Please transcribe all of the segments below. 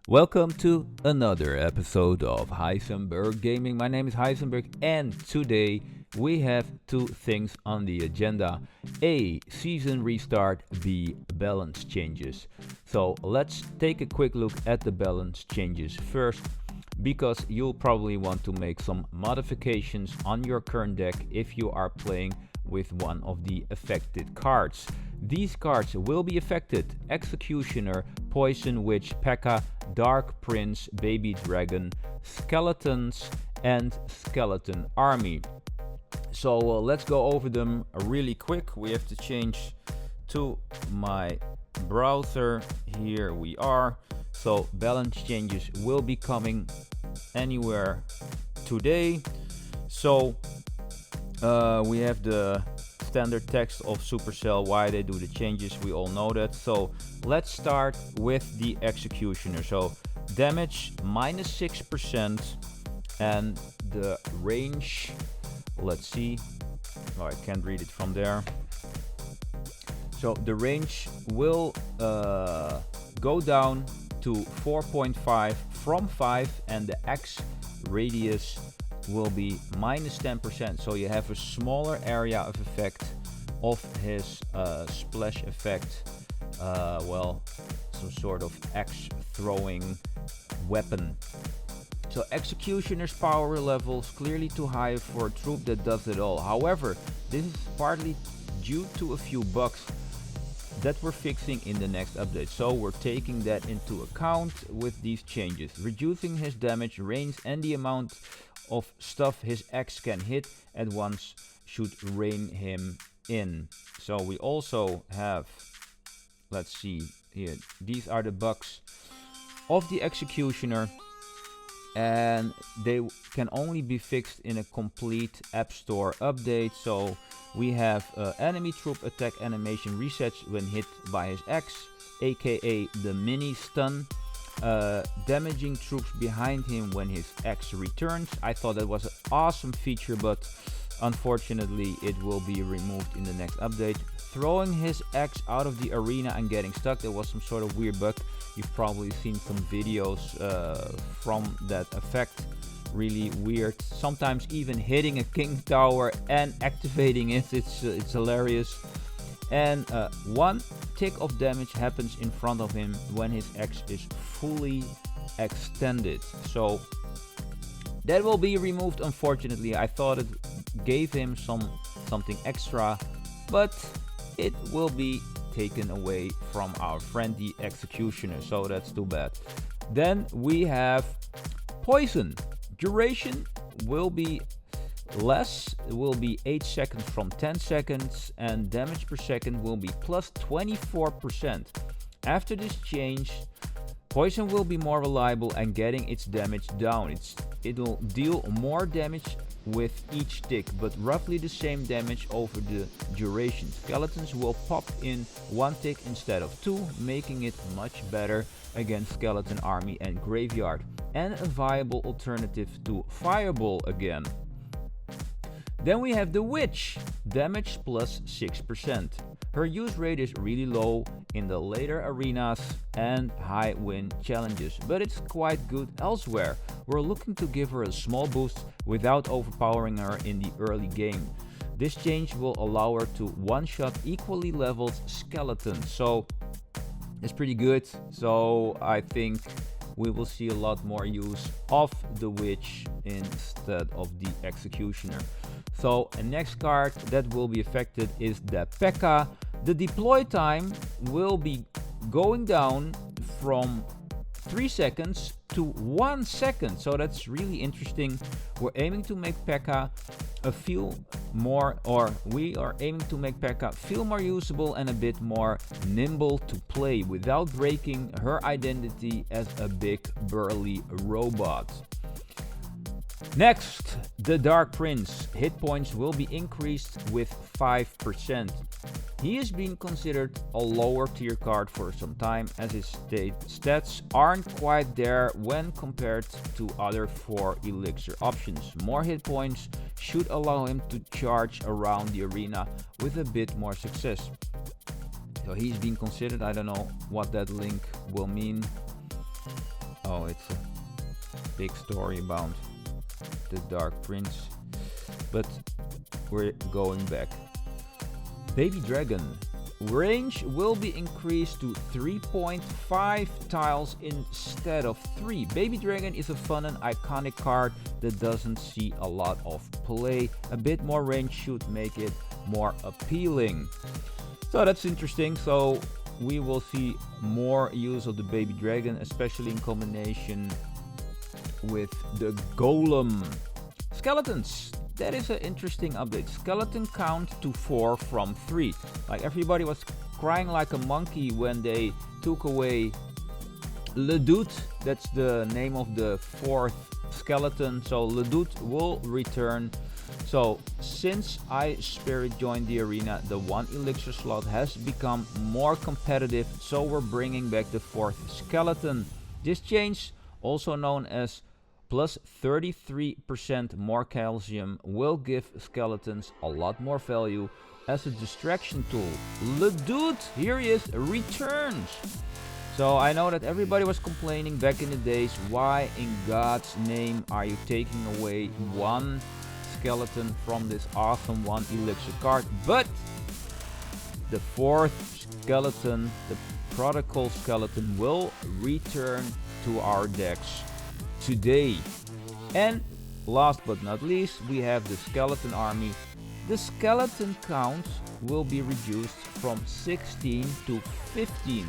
Welcome to another episode of Heisenberg Gaming. My name is Heisenberg, and today we have two things on the agenda. A, season restart. B, balance changes. So let's take a quick look at the balance changes first, because you'll probably want to make some modifications on your current deck if you are playing with one of the affected cards. These cards will be affected: Executioner, Poison Witch, P.E.K.K.A., Dark Prince, Baby Dragon, Skeletons, and Skeleton Army. So let's go over them really quick. We have to change to my browser. Here we are. So balance changes will be coming anywhere today. So we have the standard text of Supercell, why they do the changes, we all know that. So let's start with the Executioner. So damage minus 6%, and the range, let's see, I can't read it from there. So the range will go down to 4.5 from 5, and the X radius will be minus 10%. So you have a smaller area of effect of his splash effect, some sort of X throwing weapon. So Executioner's power level is clearly too high for a troop that does it all. However, this is partly due to a few bugs that we're fixing in the next update. So we're taking that into account with these changes, reducing his damage, range, and the amount of stuff his X can hit at once should rein him in. So we also have, let's see here, these are the bugs of the Executioner, and they can only be fixed in a complete App Store update. So we have enemy troop attack animation resets when hit by his X, aka the mini stun. Damaging troops behind him when his X returns. I thought that was an awesome feature, but unfortunately it will be removed in the next update. Throwing his X out of the arena and getting stuck, there was some sort of weird bug. You've probably seen some videos from that effect. Really weird. Sometimes even hitting a king tower and activating it. It's hilarious. And one tick of damage happens in front of him when his X is fully extended. So that will be removed, unfortunately. I thought it gave him something extra, but it will be taken away from our friend the Executioner, so that's too bad. Then we have Poison. Duration will be less, it will be 8 seconds from 10 seconds, and damage per second will be plus 24%. After this change, Poison will be more reliable and getting its damage down. It'll deal more damage with each tick, but roughly the same damage over the duration. Skeletons will pop in 1 tick instead of 2, making it much better against Skeleton Army and Graveyard, and a viable alternative to Fireball again. Then we have the Witch, damage plus 6%. Her use rate is really low in the later arenas and high win challenges, but it's quite good elsewhere. We're looking to give her a small boost without overpowering her in the early game. This change will allow her to one-shot equally leveled skeletons, so it's pretty good. So I think we will see a lot more use of the Witch instead of the Executioner. So the next card that will be affected is the P.E.K.K.A. The deploy time will be going down from 3 seconds to 1 second. So that's really interesting. We're aiming to make P.E.K.K.A. We are aiming to make P.E.K.K.A. feel more usable and a bit more nimble to play without breaking her identity as a big burly robot. Next, the Dark Prince. Hit points will be increased with 5%. He is being considered a lower tier card for some time, as his stats aren't quite there when compared to other 4 elixir options. More hit points should allow him to charge around the arena with a bit more success. So he's being considered. I don't know what that link will mean. Oh, it's a big story about the Dark Prince. But we're going back. Baby Dragon. Range will be increased to 3.5 tiles instead of 3. Baby Dragon is a fun and iconic card that doesn't see a lot of play. A bit more range should make it more appealing. So that's interesting. So we will see more use of the Baby Dragon, especially in combination with the Golem. Skeletons. That is an interesting update. Skeleton count to 4 from 3. Like, everybody was crying like a monkey when they took away Le Doute. That's the name of the 4th skeleton. So Le Doute will return. So since Ice Spirit joined the arena, the 1 elixir slot has become more competitive. So we're bringing back the 4th skeleton. This change, also known as plus 33% more calcium, will give skeletons a lot more value as a distraction tool. Le Doute, here he is, returns. So I know that everybody was complaining back in the days, why in God's name are you taking away 1 skeleton from this awesome 1 elixir card? But the 4th skeleton, the protocol skeleton, will return to our decks today. And last but not least, we have the skeleton army. The skeleton count will be reduced from 16 to 15.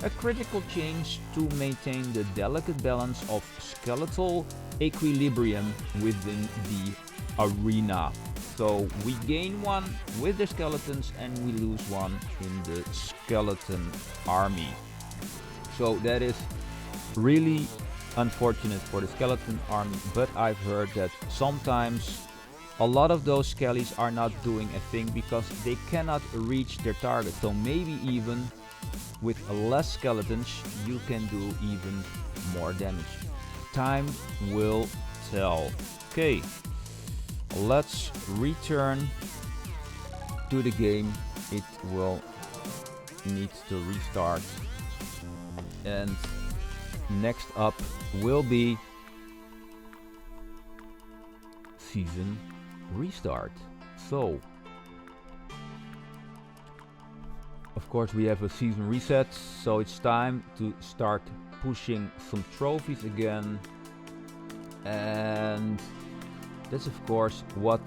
A critical change to maintain the delicate balance of skeletal equilibrium within the arena. So we gain 1 with the skeletons and we lose 1 in the skeleton army. So that is really unfortunate for the skeleton army, but I've heard that sometimes a lot of those skellies are not doing a thing because they cannot reach their target. So maybe even with less skeletons you can do even more damage. Time will tell. Okay, let's return to the game. It will need to restart, and next up will be season restart. So of course we have a season reset, so it's time to start pushing some trophies again, and that's of course what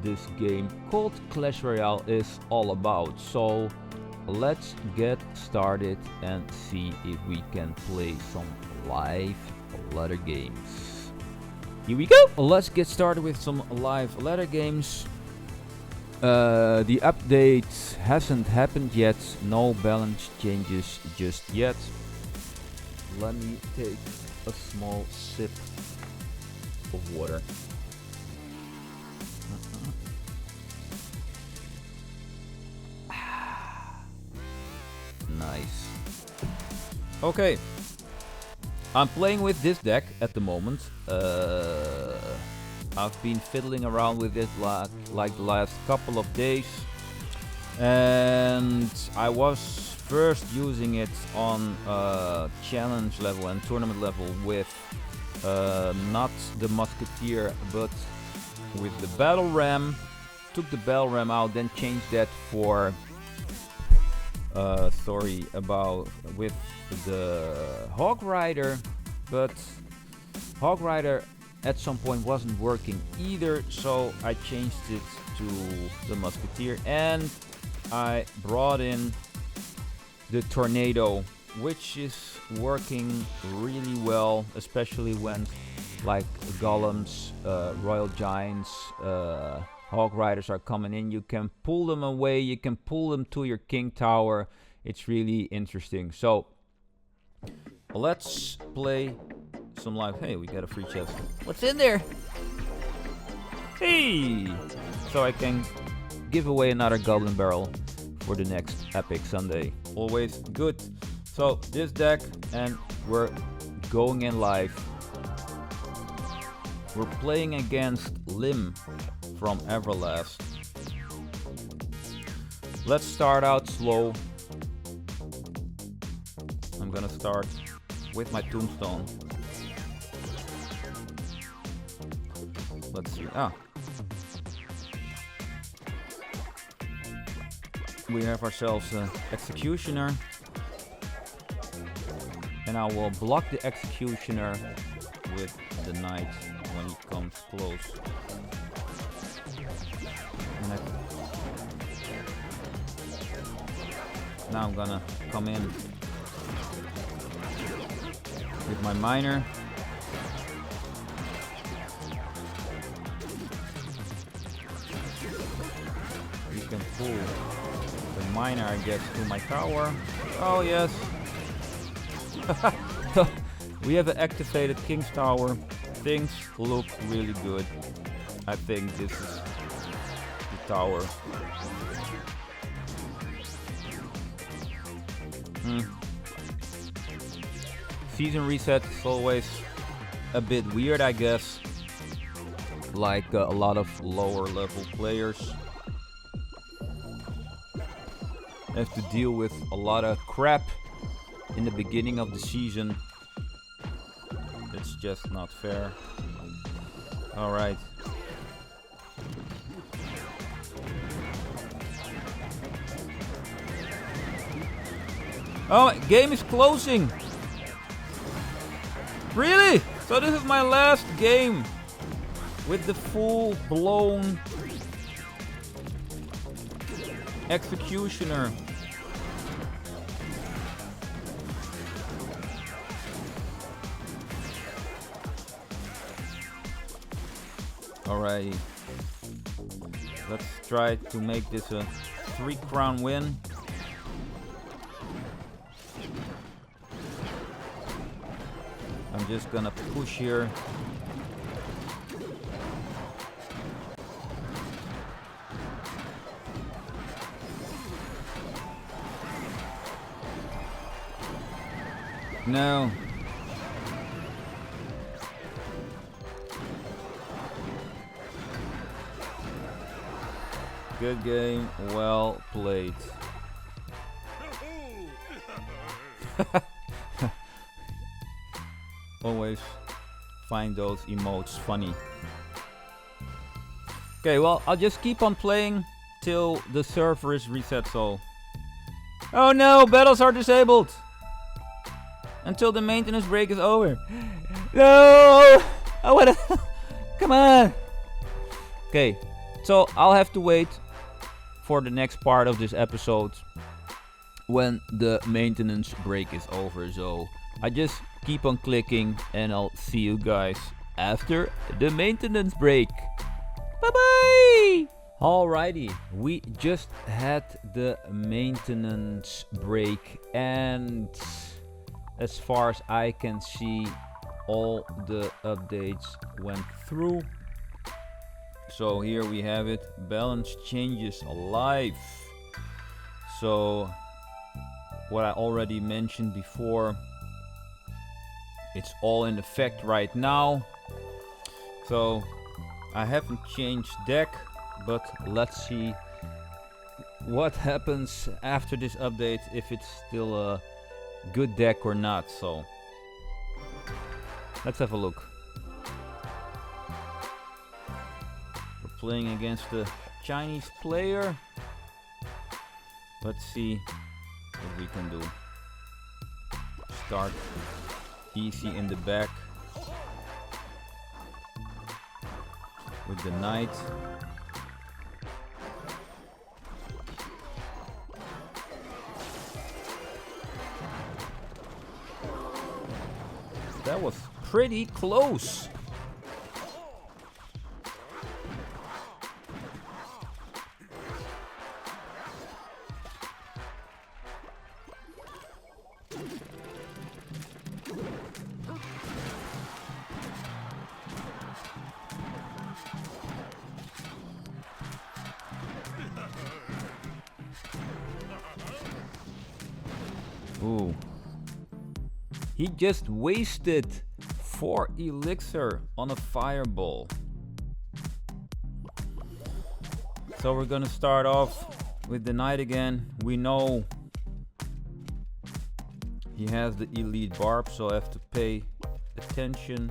this game called Clash Royale is all about. So let's get started and see if we can play some live ladder games. Here we go! Let's get started with some live ladder games. The update hasn't happened yet, no balance changes just yet. Let me take a small sip of water. Nice. Okay, I'm playing with this deck at the moment. I've been fiddling around with it like the last couple of days, and I was first using it on challenge level and tournament level with not the Musketeer but with the Battle Ram. Took the Battle Ram out, then changed that for with the Hog Rider, but Hog Rider at some point wasn't working either, so I changed it to the Musketeer and I brought in the Tornado, which is working really well, especially when like golems, royal giants, Hog Riders are coming in. You can pull them away, you can pull them to your king tower. It's really interesting. So let's play some live. Hey, we got a free chest. What's in there? Hey! So I can give away another goblin barrel for the next Epic Sunday. Always good. So this deck, and we're going in live. We're playing against Lim from Everlast. Let's start out slow. I'm gonna start with my tombstone. Let's see. Ah. We have ourselves an executioner. And I will block the executioner with the knight when he comes close. Now I'm gonna come in with my miner. You can pull the miner, I guess, to my tower. Oh yes. We have an activated King's Tower. Things look really good. I think this is the tower. Season reset is always a bit weird, I guess. Like a lot of lower level players have to deal with a lot of crap in the beginning of the season. It's just not fair. Alright. Oh, game is closing. Really? So this is my last game with the full-blown executioner. Alrighty. Let's try to make this a 3-crown win. I'm just gonna push here. No. Good game, well played. Always find those emotes funny. Okay, well, I'll just keep on playing till the server is reset, so... Oh no, battles are disabled! Until the maintenance break is over. No! I wanna... Come on! Okay, so I'll have to wait for the next part of this episode when the maintenance break is over, so I just keep on clicking and I'll see you guys after the maintenance break. Bye bye! Alrighty, we just had the maintenance break, and as far as I can see, all the updates went through. So here we have it, balance changes alive. So what I already mentioned before, it's all in effect right now. So I haven't changed deck, but let's see what happens after this update, if it's still a good deck or not. So let's have a look. We're playing against a Chinese player. Let's see what we can do. Start easy in the back with the knight. That was pretty close. Ooh. He just wasted 4 elixir on a fireball. So we're gonna start off with the knight again. We know he has the elite barb, so I have to pay attention.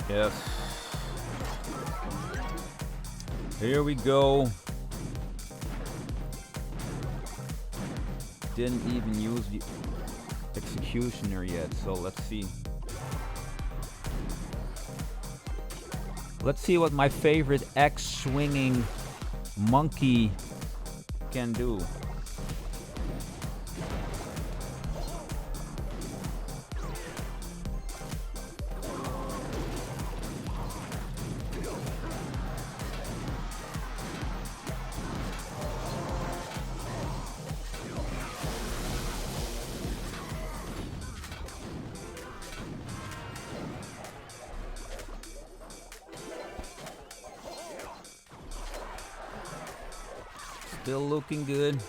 Yes. Here we go. Didn't even use the executioner yet, so let's see. Let's see what my favorite axe-swinging monkey can do. Still looking good.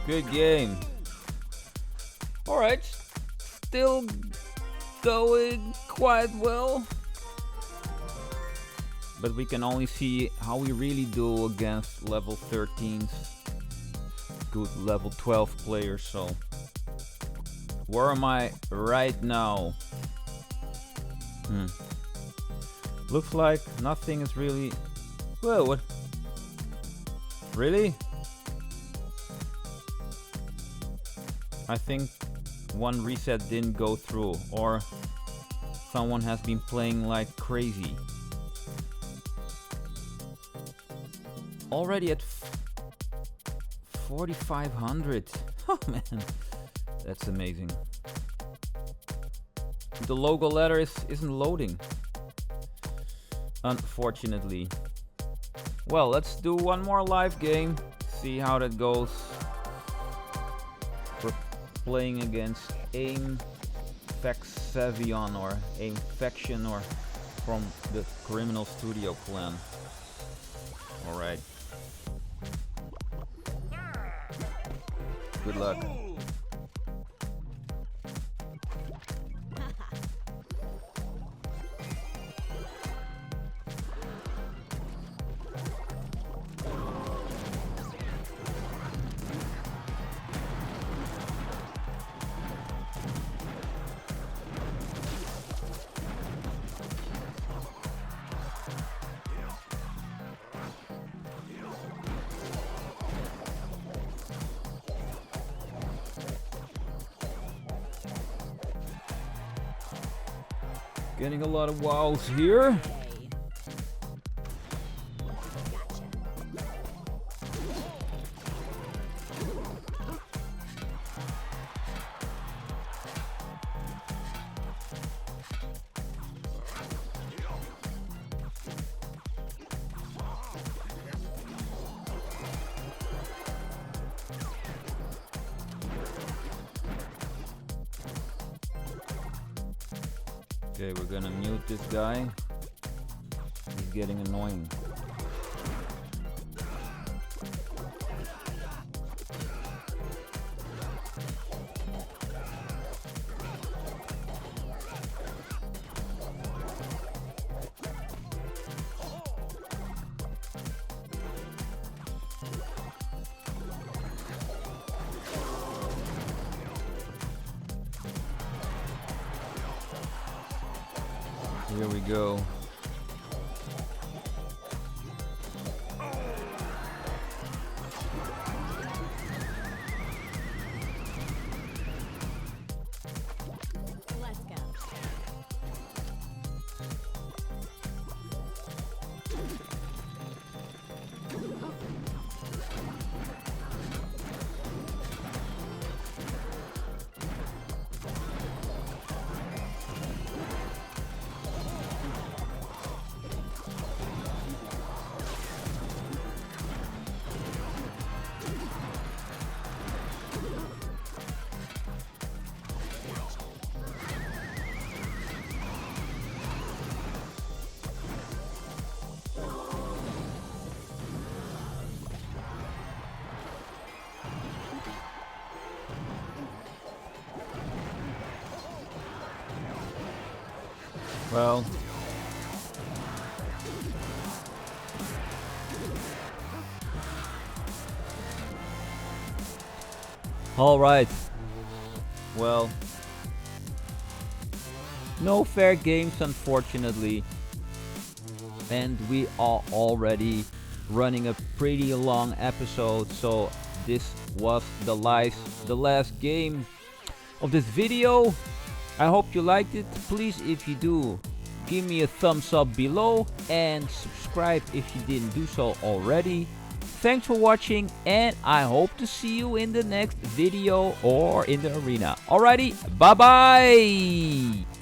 Good game. All right, still going quite well. But we can only see how we really do against level 13s, good level 12 players. So where am I right now? Looks like nothing is really... Whoa, what? Really? I think one reset didn't go through, or someone has been playing like crazy. Already at 4,500. Oh man, that's amazing. The logo letter isn't loading, unfortunately. Well, let's do one more live game, see how that goes. We're playing against Aim Faxavion or Aim Faction, or from the Criminal Studio clan. Alright. Good luck. Getting a lot of wows here. Okay, we're gonna mute this guy. He's getting annoying. Here we go. Let's go. Well, all right. Well, no fair games, unfortunately, and we are already running a pretty long episode, so this was the last game of this video. I hope you liked it. Please, if you do, give me a thumbs up below and subscribe if you didn't do so already. Thanks for watching, and I hope to see you in the next video or in the arena. Alrighty, bye bye.